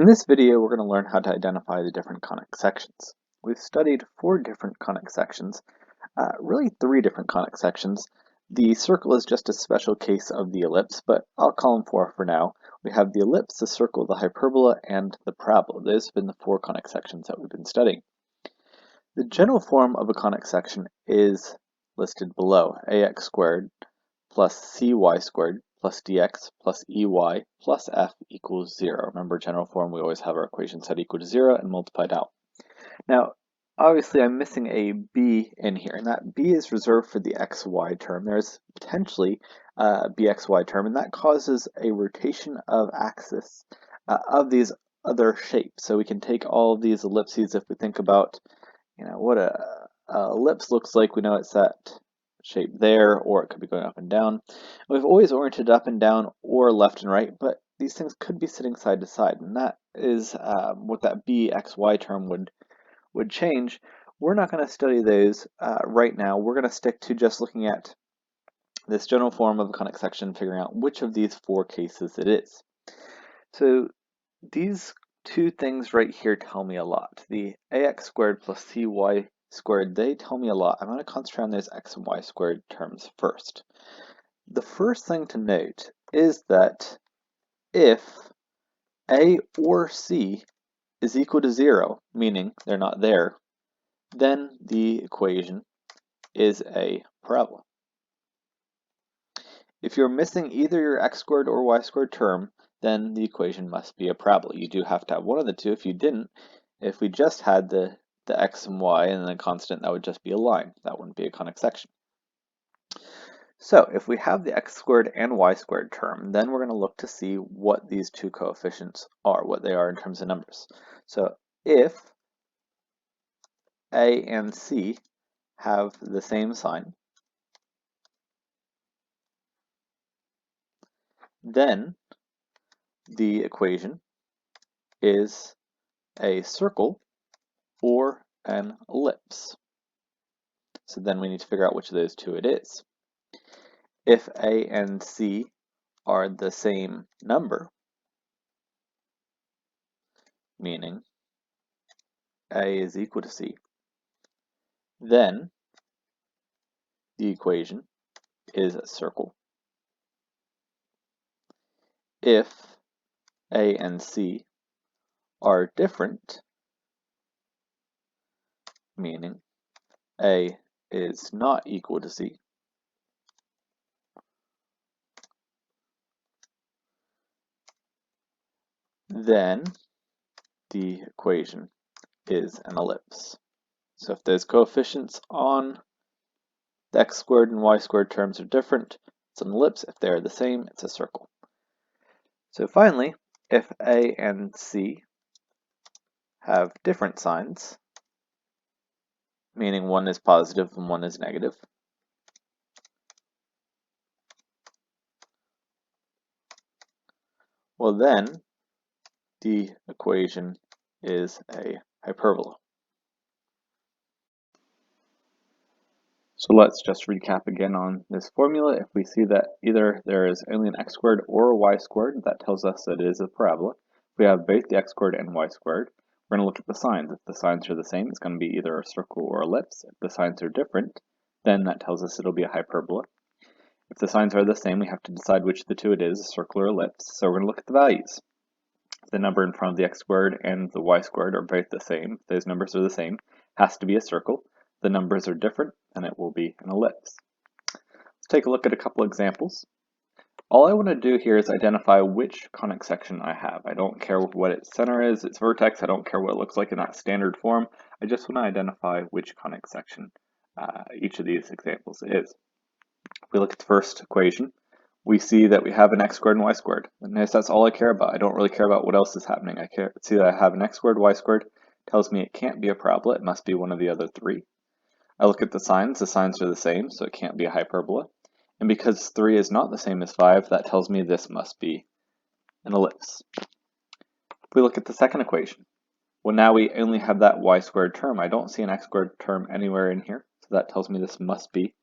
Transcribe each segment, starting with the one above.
In this video, we're going to learn how to identify the different conic sections. We've studied 4 different conic sections, really 3 different conic sections. The circle is just a special case of the ellipse, but I'll call them 4 for now. We have the ellipse, the circle, the hyperbola, and the parabola. Those have been the 4 conic sections that we've been studying. The general form of a conic section is listed below: ax squared plus cy squared plus dx plus ey plus f equals 0. Remember, general form, we always have our equation set equal to 0 and multiplied out. Now, obviously, I'm missing a b in here, and that b is reserved for the xy term. There's potentially a bxy term, and that causes a rotation of axis of these other shapes. So we can take all of these ellipses. If we think about, what a ellipse looks like, we know it's that shape there, or it could be going up and down. We've always oriented up and down or left and right, but these things could be sitting side to side, and that is what that bxy term would change. We're not going to study those right now. We're going to stick to just looking at this general form of a conic section, figuring out which of these 4 cases it is. So these 2 things right here tell me a lot. The ax squared plus cy squared, they tell me a lot. I'm going to concentrate on those x and y squared terms first. The first thing to note is that if a or c is equal to 0, meaning they're not there, then the equation is a parabola. If you're missing either your x squared or y squared term, then the equation must be a parabola. You do have to have one of the two. If you didn't, if we just had the x and y and then a constant, that would just be a line. That wouldn't be a conic section. So if we have the x squared and y squared term, then we're going to look to see what these 2 coefficients are, what they are in terms of numbers. So if a and c have the same sign, then the equation is a circle or an ellipse. So then we need to figure out which of those 2 it is. If a and c are the same number, meaning a is equal to c, then the equation is a circle. If a and c are different, meaning a is not equal to c, then the equation is an ellipse. So if those coefficients on the x squared and y squared terms are different, it's an ellipse. If they're the same, it's a circle. So finally, if a and c have different signs, meaning one is positive and one is negative, well then the equation is a hyperbola. So let's just recap again on this formula. If we see that either there is only an x squared or a y squared, that tells us that it is a parabola. If we have both the x squared and y squared, we're going to look at the signs. If the signs are the same, it's going to be either a circle or ellipse. If the signs are different, then that tells us it'll be a hyperbola. If the signs are the same, we have to decide which of the 2 it is, a circle or ellipse. So we're going to look at the values. If the number in front of the x squared and the y squared are both the same, if those numbers are the same, it has to be a circle. If the numbers are different, and it will be an ellipse. Let's take a look at a couple examples. All I want to do here is identify which conic section I have. I don't care what its center is, its vertex, I don't care what it looks like in that standard form. I just want to identify which conic section each of these examples is. If we look at the first equation, we see that we have an x squared and y squared. And that's all I care about. I don't really care about what else is happening. I see that I have an x squared, y squared. Tells me it can't be a parabola, it must be one of the other 3. I look at the signs are the same, so it can't be a hyperbola. And because 3 is not the same as 5, that tells me this must be an ellipse. If we look at the second equation, well, now we only have that y squared term. I don't see an x squared term anywhere in here, so that tells me this must be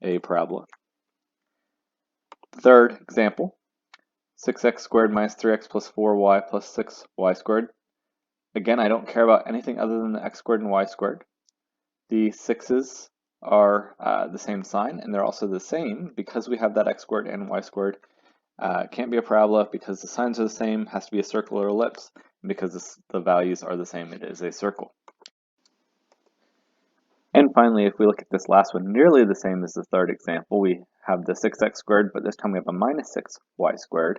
a parabola. Third example, 6x squared minus 3x plus 4y plus 6y squared. Again, I don't care about anything other than the x squared and y squared. The 6's are the same sign, and they're also the same because we have that x squared and y squared. Can't be a parabola because the signs are the same, has to be a circle or ellipse, and because the values are the same, it is a circle. And finally, if we look at this last one, nearly the same as the third example, we have the 6x squared, but this time we have a minus 6y squared.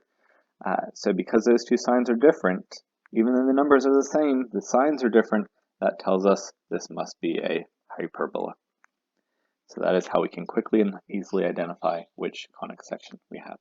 So because those two signs are different, even though the numbers are the same, the signs are different, that tells us this must be a hyperbola. So that is how we can quickly and easily identify which conic section we have.